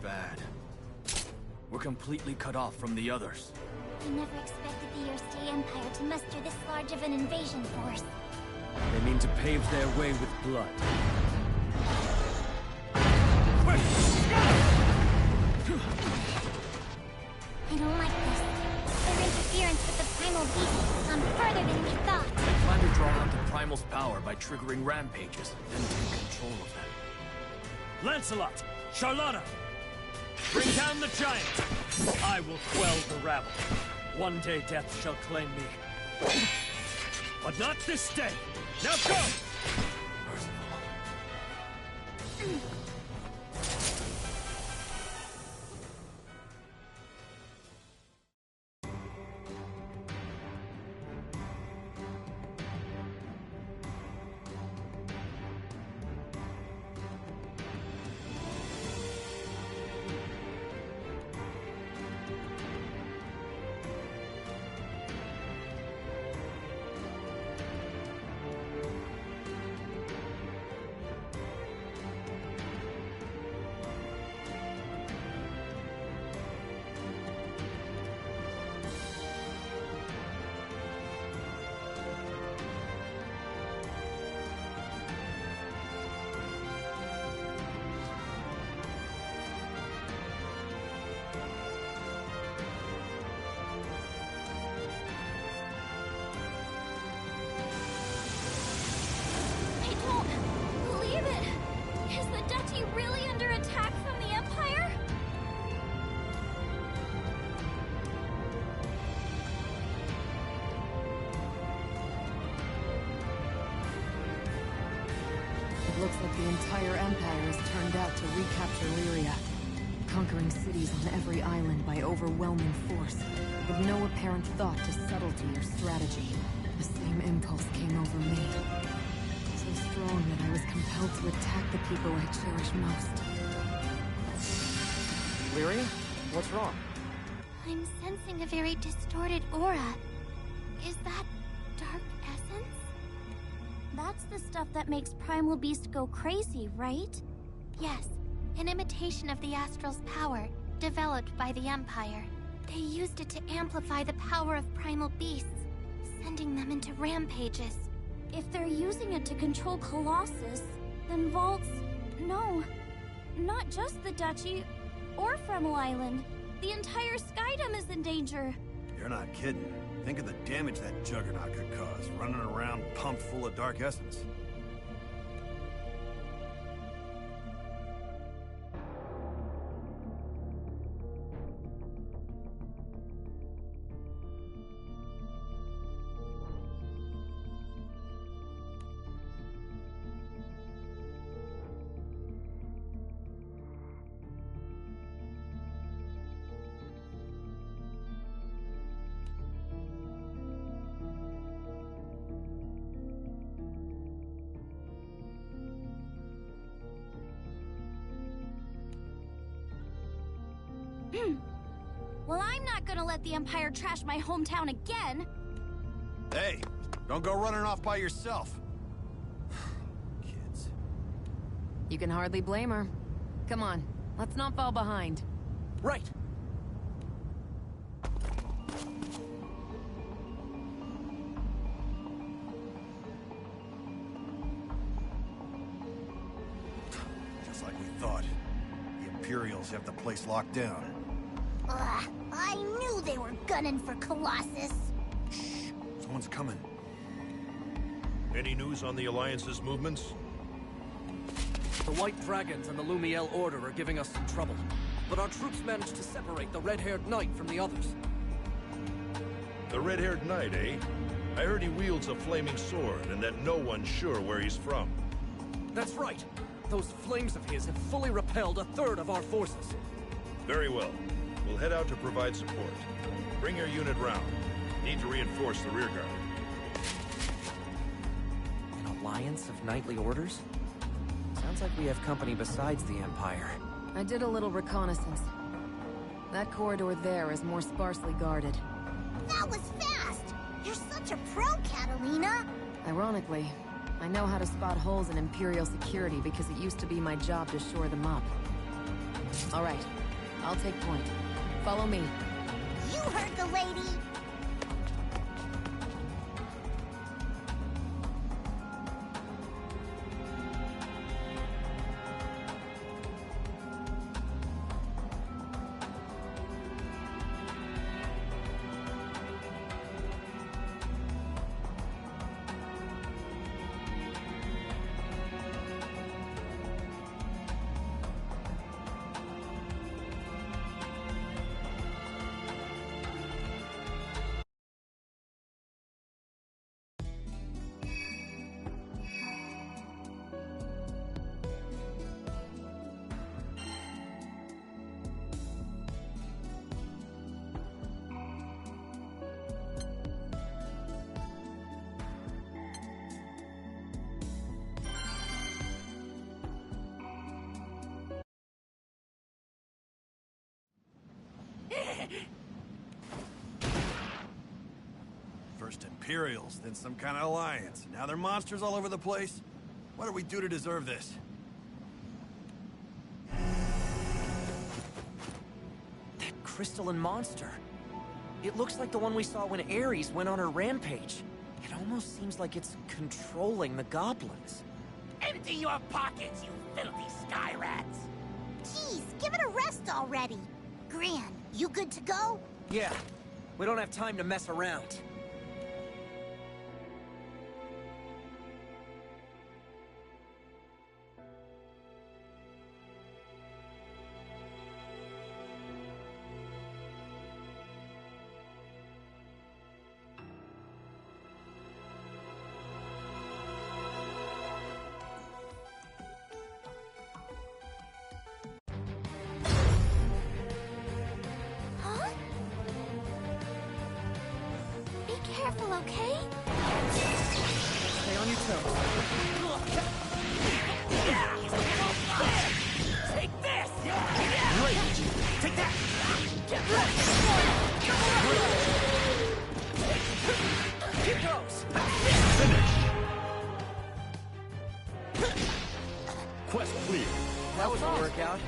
bad. We're completely cut off from the others. I never expected the Yerste Empire to muster this large of an invasion force. They mean to pave their way with blood. I don't like this. Their interference with the primal beast has gone further than we thought. They plan to draw out the primal's power by triggering rampages, then take control of them. Lancelot! Charlotta! Bring down the giant! I will quell the rabble. One day death shall claim me. But not this day! Now go! Really under attack from the Empire? It looks like the entire Empire is turned out to recapture Lyria, conquering cities on every island by overwhelming force, with no apparent thought to subtlety or strategy. The same impulse came over me. So strong that I was compelled to attack the people I cherish most. Lyria? What's wrong? I'm sensing a very distorted aura. Is that dark essence? That's the stuff that makes Primal Beast go crazy, right? Yes, an imitation of the Astral's power, developed by the Empire. They used it to amplify the power of Primal Beasts, sending them into rampages. If they're using it to control Colossus, then Vault's... No, not just the Duchy or Fremel Island. The entire Skydom is in danger. You're not kidding. Think of the damage that juggernaut could cause, running around pumped full of dark essence. Well, I'm not gonna let the Empire trash my hometown again. Hey, don't go running off by yourself. Kids. You can hardly blame her. Come on, let's not fall behind. Right! Just like we thought. The Imperials have the place locked down. Ugh, I knew they were gunning for Colossus. Shh, someone's coming. Any news on the Alliance's movements? The White Dragons and the Lumiel Order are giving us some trouble. But our troops managed to separate the red-haired knight from the others. The red-haired knight, eh? I heard he wields a flaming sword and that no one's sure where he's from. That's right. Those flames of his have fully repelled a third of our forces. Very well. We'll head out to provide support. Bring your unit round. Need to reinforce the rearguard. An alliance of knightly orders? Sounds like we have company besides the Empire. I did a little reconnaissance. That corridor there is more sparsely guarded. That was fast! You're such a pro, Catalina! Ironically, I know how to spot holes in Imperial security because it used to be my job to shore them up. All right, I'll take point. Follow me. You heard the lady! First Imperials, then some kind of alliance. Now they're monsters all over the place. What do we do to deserve this? That crystalline monster. It looks like the one we saw when Ares went on her rampage. It almost seems like it's controlling the goblins. Empty your pockets, you filthy sky rats! Jeez, give it a rest already. Gran, you good to go? Yeah, we don't have time to mess around. Huh? Be careful, okay? Stay on your toes. Take this! Take that! Here goes! Quest clear. That was a workout.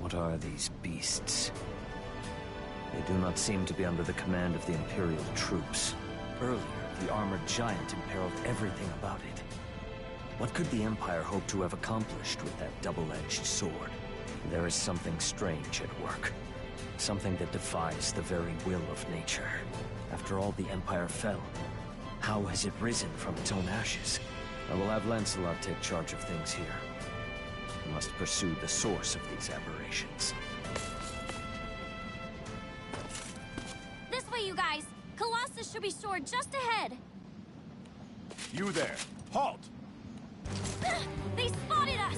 What are these beasts? They do not seem to be under the command of the Imperial troops. Earlier, the armored giant imperiled everything about it. What could the Empire hope to have accomplished with that double-edged sword? There is something strange at work. Something that defies the very will of nature. After all, the Empire fell. How has it risen from its own ashes? I will have Lancelot take charge of things here. We must pursue the source of these aberrations. This way, you guys. Colossus should be stored just ahead. You there! Halt! They spotted us!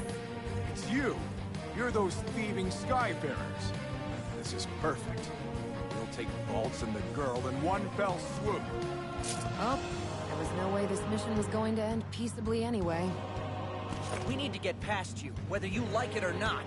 It's you! You're those thieving Skyfarers. This is perfect. We'll take Bolts and the girl in one fell swoop. Oh, there was no way this mission was going to end peaceably anyway. We need to get past you, whether you like it or not.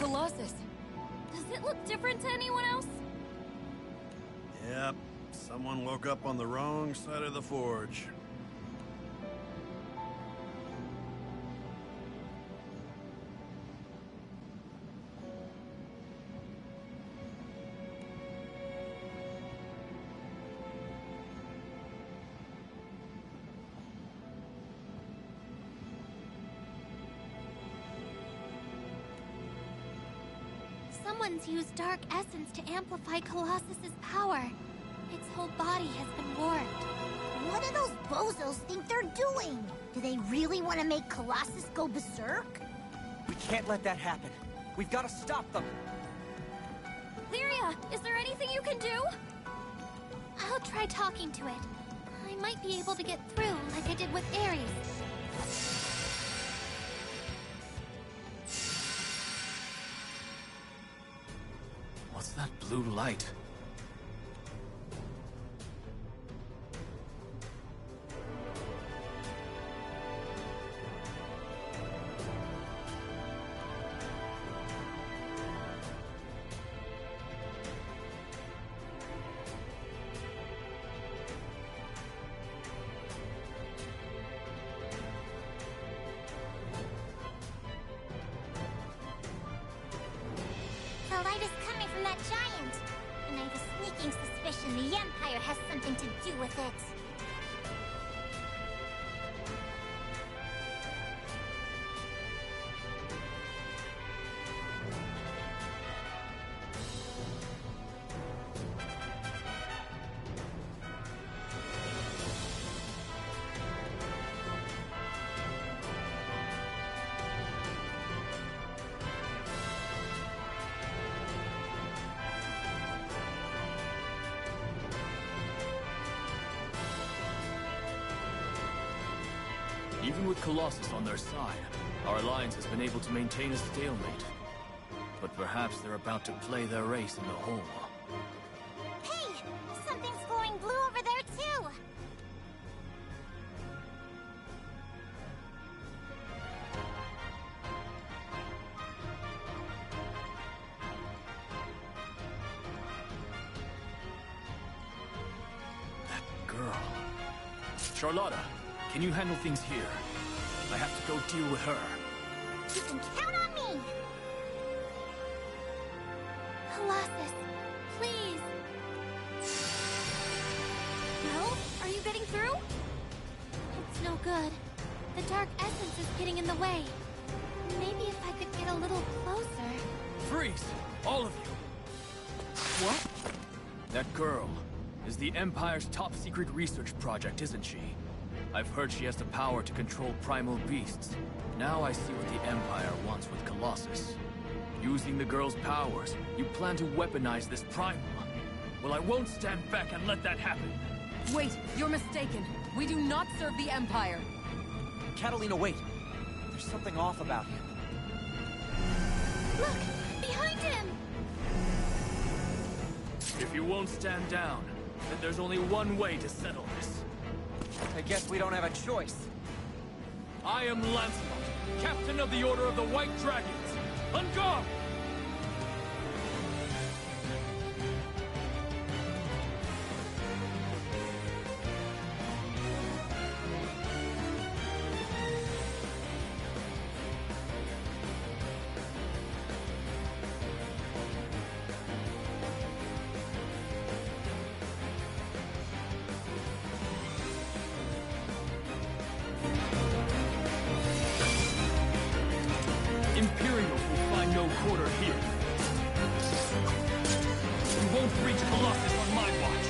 Colossus. Does it look different to anyone else? Yep. Someone woke up on the wrong side of the forge. Someone's used Dark Essence to amplify Colossus's power. Its whole body has been warped. What do those bozos think they're doing? Do they really want to make Colossus go berserk? We can't let that happen. We've got to stop them. Lyria, is there anything you can do? I'll try talking to it. I might be able to get through like I did with Ares. What's that blue light? The light is coming from that giant, and I have a sneaking suspicion the Empire has something to do with it. Even with Colossus on their side, our alliance has been able to maintain a stalemate. But perhaps they're about to play their race in the hole. Hey! Something's glowing blue over there, too! That girl. Charlotta, can you handle things here? I have to go deal with her. You can count on me! Colossus, please. No? Are you getting through? It's no good. The Dark Essence is getting in the way. Maybe if I could get a little closer. Freeze! All of you! What? That girl is the Empire's top-secret research project, isn't she? I've heard she has the power to control primal beasts. Now I see what the Empire wants with Colossus. Using the girl's powers, you plan to weaponize this primal. Well, I won't stand back and let that happen. Wait, you're mistaken. We do not serve the Empire. Catalina, wait. There's something off about him. Look! Behind him! If you won't stand down, then there's only one way to settle this. I guess we don't have a choice. I am Lancelot, Captain of the Order of the White Dragons. On guard! Imperials will find no quarter here. We won't reach Colossus on my watch.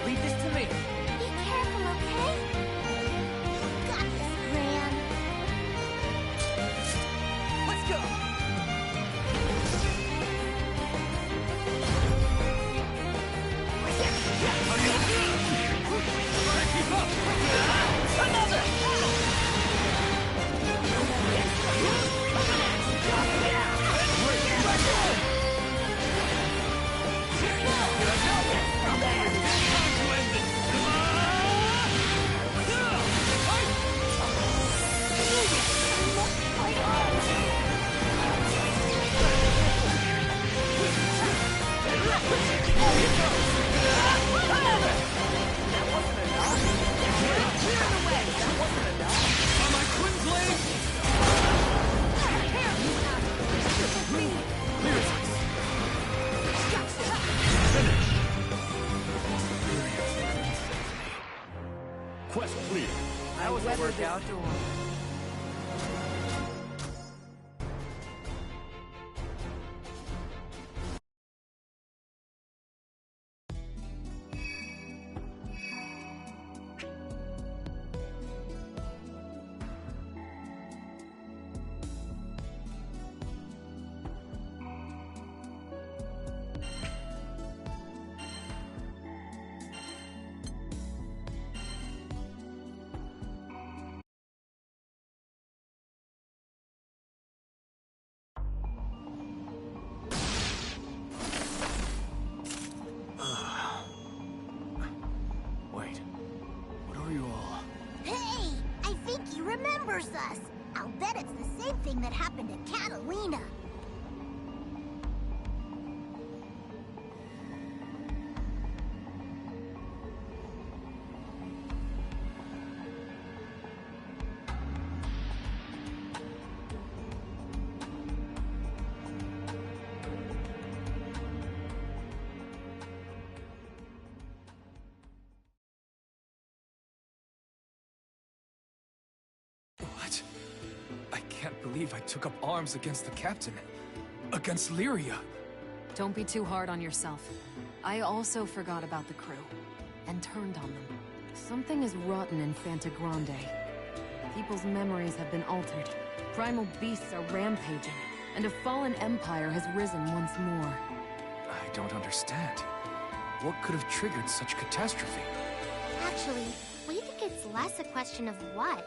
Leave this to me. Be careful, okay? You got this, Gran. Let's go! Keep up! Another! Great! Quest clear. That was a workout. Remembers us. I'll bet it's the same thing that happened to Catalina. What? I can't believe I took up arms against the captain. Against Lyria. Don't be too hard on yourself. I also forgot about the crew. And turned on them. Something is rotten in Fanta Grande. People's memories have been altered. Primal beasts are rampaging. And a fallen empire has risen once more. I don't understand. What could have triggered such catastrophe? Actually, we think it's less a question of what,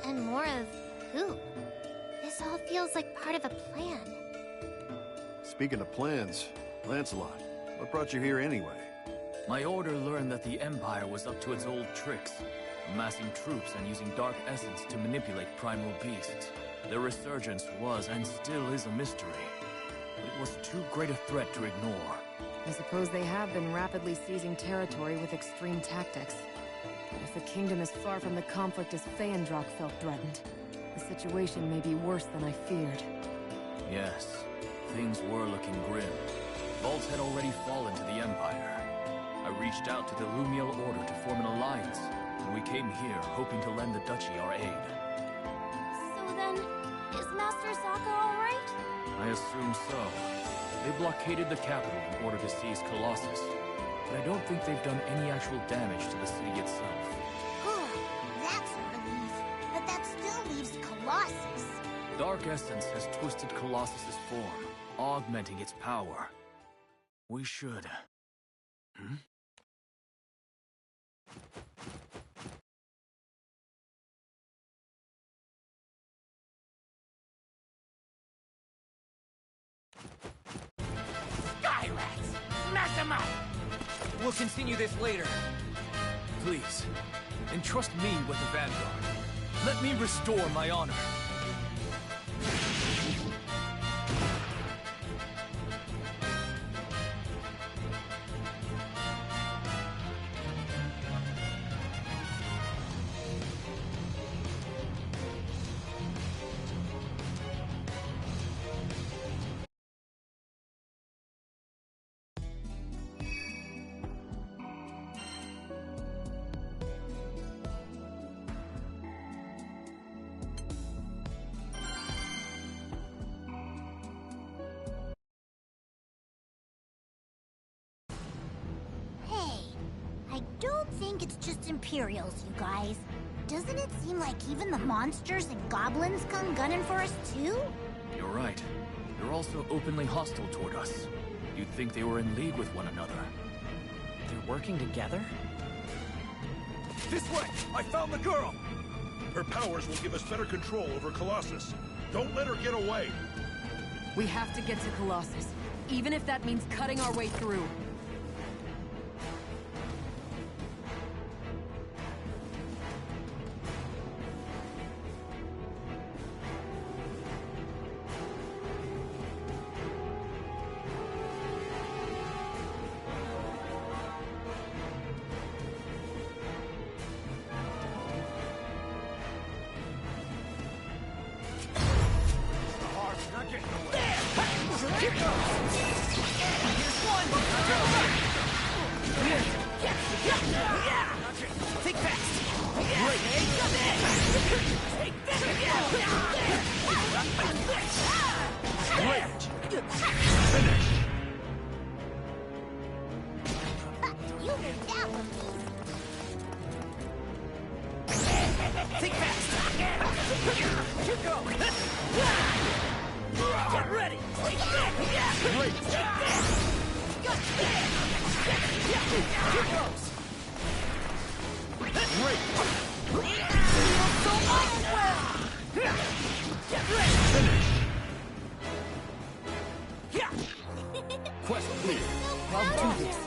and more of who. This all feels like part of a plan. Speaking of plans, Lancelot, what brought you here anyway? My order learned that the Empire was up to its old tricks, amassing troops and using dark essence to manipulate primal beasts. Their resurgence was and still is a mystery. But it was too great a threat to ignore. I suppose they have been rapidly seizing territory with extreme tactics. But if the kingdom is far from the conflict as Fëandrach felt threatened, the situation may be worse than I feared. Yes, things were looking grim. Vaults had already fallen to the Empire. I reached out to the Lumiel Order to form an alliance, and we came here hoping to lend the Duchy our aid. So then, is Master Sokka alright? I assume so. They blockaded the capital in order to seize Colossus, but I don't think they've done any actual damage to the city itself. That's a relief, but that still leaves Colossus. Dark Essence has twisted Colossus's form, augmenting its power. We should... Sky rats! Mess them up! We'll continue this later. Please, entrust me with the Vanguard. Let me restore my honor. I don't think it's just Imperials, you guys. Doesn't it seem like even the monsters and goblins come gunning for us too? You're right. They're also openly hostile toward us. You'd think they were in league with one another. They're working together? This way! I found the girl! Her powers will give us better control over Colossus. Don't let her get away. We have to get to Colossus, even if that means cutting our way through. Here's one! You go! Get ready! Take this! Great! Here goes! Great! Get ready! Finish! Quest clear. I'll do this.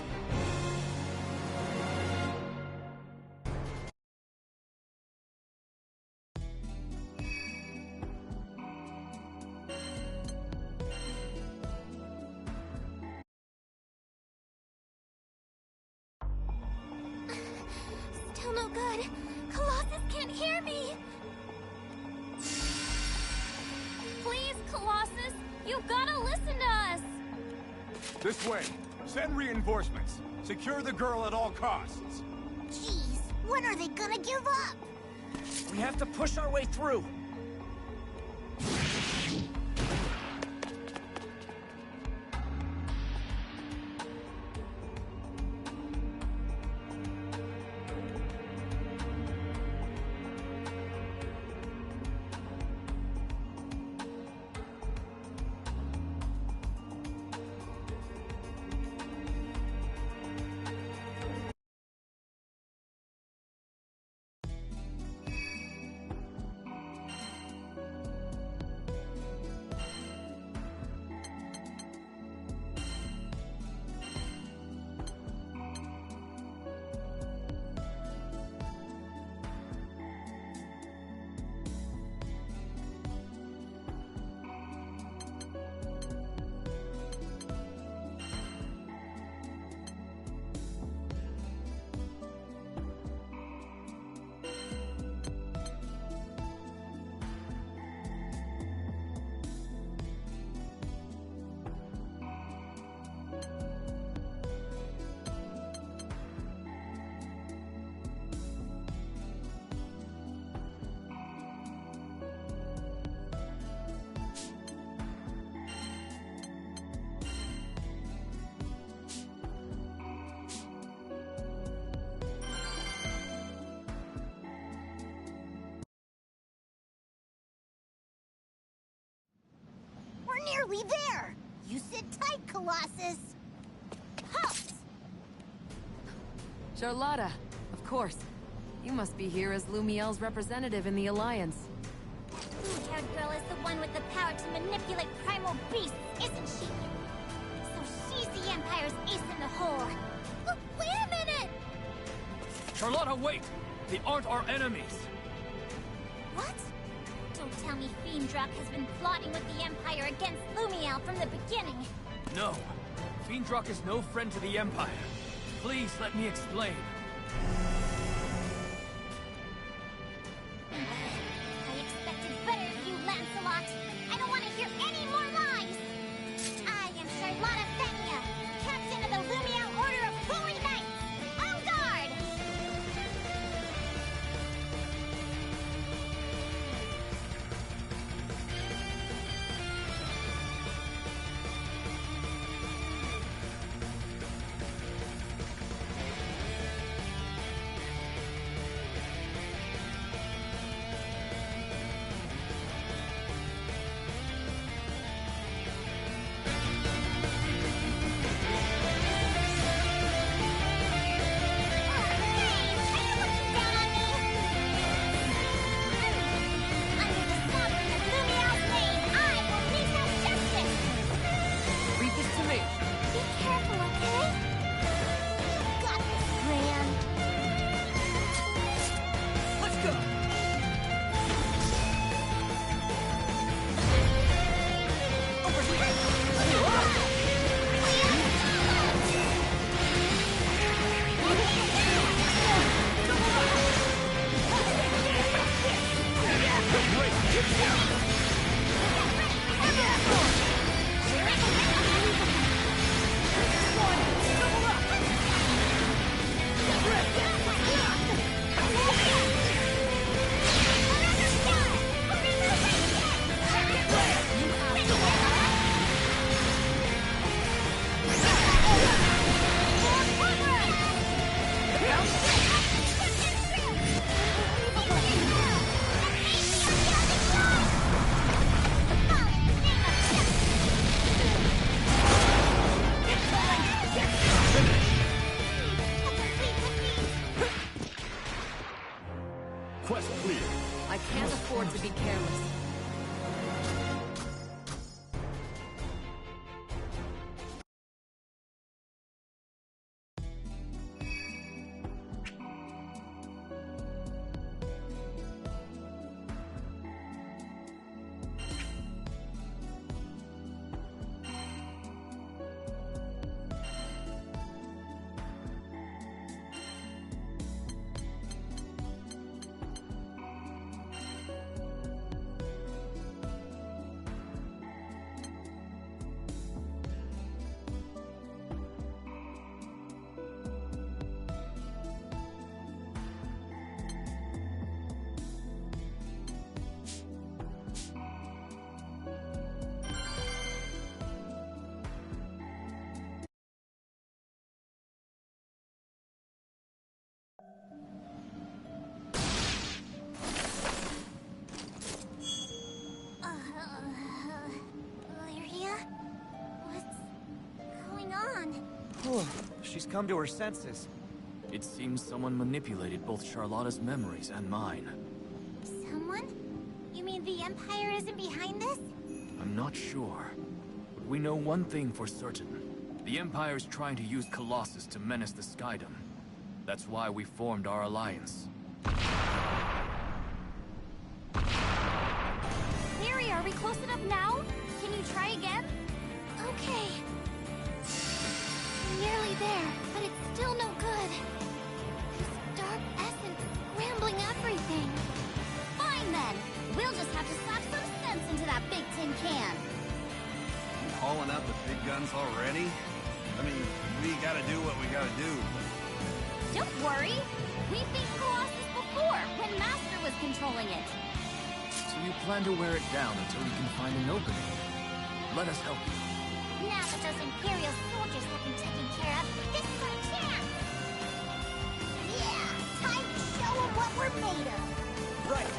Still no good. Colossus can't hear me. Please, Colossus, you gotta listen to us. This way. Send reinforcements. Secure the girl at all costs. Jeez, when are they gonna give up? We have to push our way through. We're nearly there. You sit tight, Colossus. Halt! Charlotta, of course. You must be here as Lumiel's representative in the Alliance. Blue-haired girl is the one with the power to manipulate primal beasts, isn't she? So she's the Empire's ace in the hole. Look, wait a minute! Charlotta, wait! They aren't our enemies! What? Don't tell me Fiendrak has been plotting with the Empire against Lumiel from the beginning. No. Fiendrak is no friend to the Empire. Please let me explain. I expected better of you, Lancelot. I don't want to hear any more lies. I am Charlotta Fenia, captain of the Lumiel Order of Holy Knights. En garde! Quest clear. I can't afford to be careless. Lyria? What's going on? She's come to her senses. It seems someone manipulated both Charlotta's memories and mine. Someone? You mean the Empire isn't behind this? I'm not sure. But we know one thing for certain. The Empire is trying to use Colossus to menace the Skydom. That's why we formed our alliance. Lyria, are we close enough now? Can you try again? Okay. Nearly there, but it's still no good. This dark essence is scrambling everything. Fine then. We'll just have to slap some sense into that big tin can. You hauling out the big guns already? I mean, we gotta do what we gotta do. Don't worry. We've beaten Colossus before, when Master was controlling it. So you plan to wear it down until you can find an opening. Let us help you. Now that those Imperial soldiers have been taken care of, this is our chance! Yeah! Time to show them what we're made of! Right.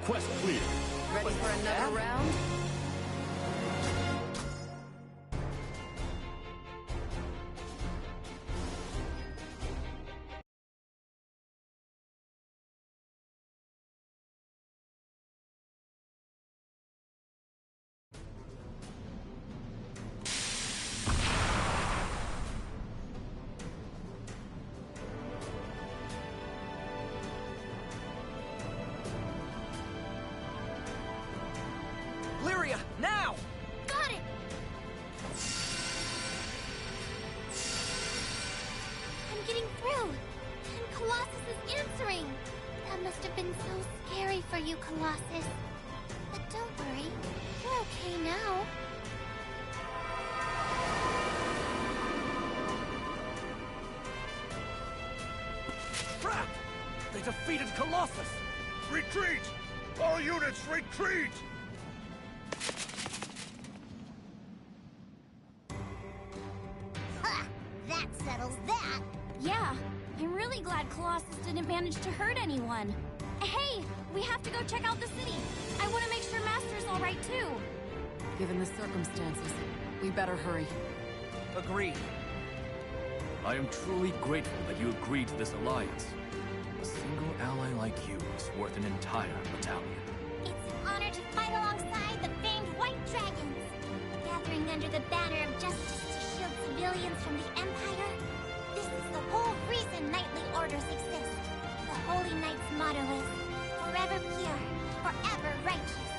Quest clear. Ready for another round? you, Colossus. But don't worry, you're okay now. Crap! They defeated Colossus! Retreat! All units, retreat! Ha! That settles that! Yeah, I'm really glad Colossus didn't manage to hurt anyone. Hey, we have to go check out the city. I want to make sure Master's all right too. Given the circumstances, we better hurry. Agreed. I am truly grateful that you agreed to this alliance. A single ally like you is worth an entire battalion. It's an honor to fight alongside the famed White Dragons. Gathering under the banner of justice to shield civilians from the Empire. This is the whole reason knightly orders exist. The Holy Knight's motto is, forever pure, forever righteous.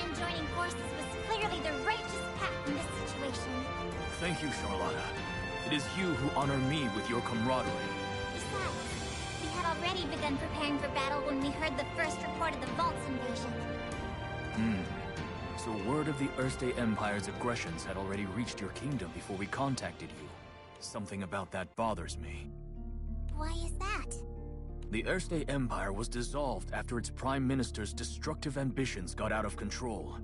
And joining forces was clearly the righteous path in this situation. Thank you, Charlotta. It is you who honor me with your camaraderie. Besides, we had already begun preparing for battle when we heard the first report of the Vault's invasion. So word of the Erste Empire's aggressions had already reached your kingdom before we contacted you. Something about that bothers me. Why is that? The Erste Empire was dissolved after its prime minister's destructive ambitions got out of control.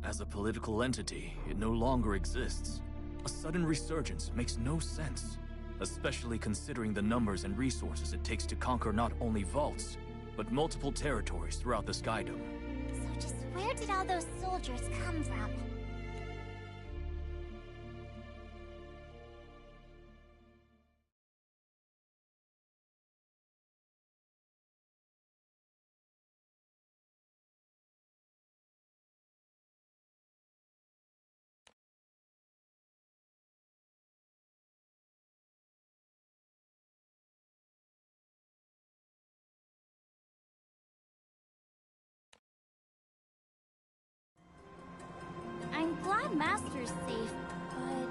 As a political entity, it no longer exists. A sudden resurgence makes no sense, especially considering the numbers and resources it takes to conquer not only vaults, but multiple territories throughout the Skydome. So just where did all those soldiers come from? I'm glad Master's safe, but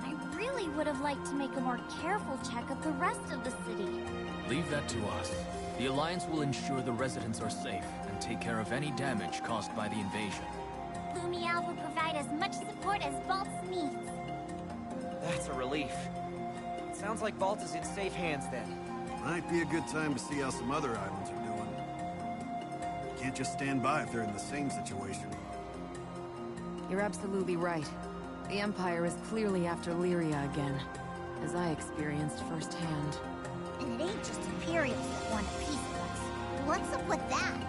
I really would have liked to make a more careful check of the rest of the city. Leave that to us. The Alliance will ensure the residents are safe and take care of any damage caused by the invasion. Lumiel will provide as much support as Vault's needs. That's a relief. It sounds like Vault is in safe hands then. Might be a good time to see how some other islands are doing. Can't just stand by if they're in the same situation. You're absolutely right. The Empire is clearly after Lyria again, as I experienced firsthand. And it ain't just Imperials that want a piece of us. What's up with that?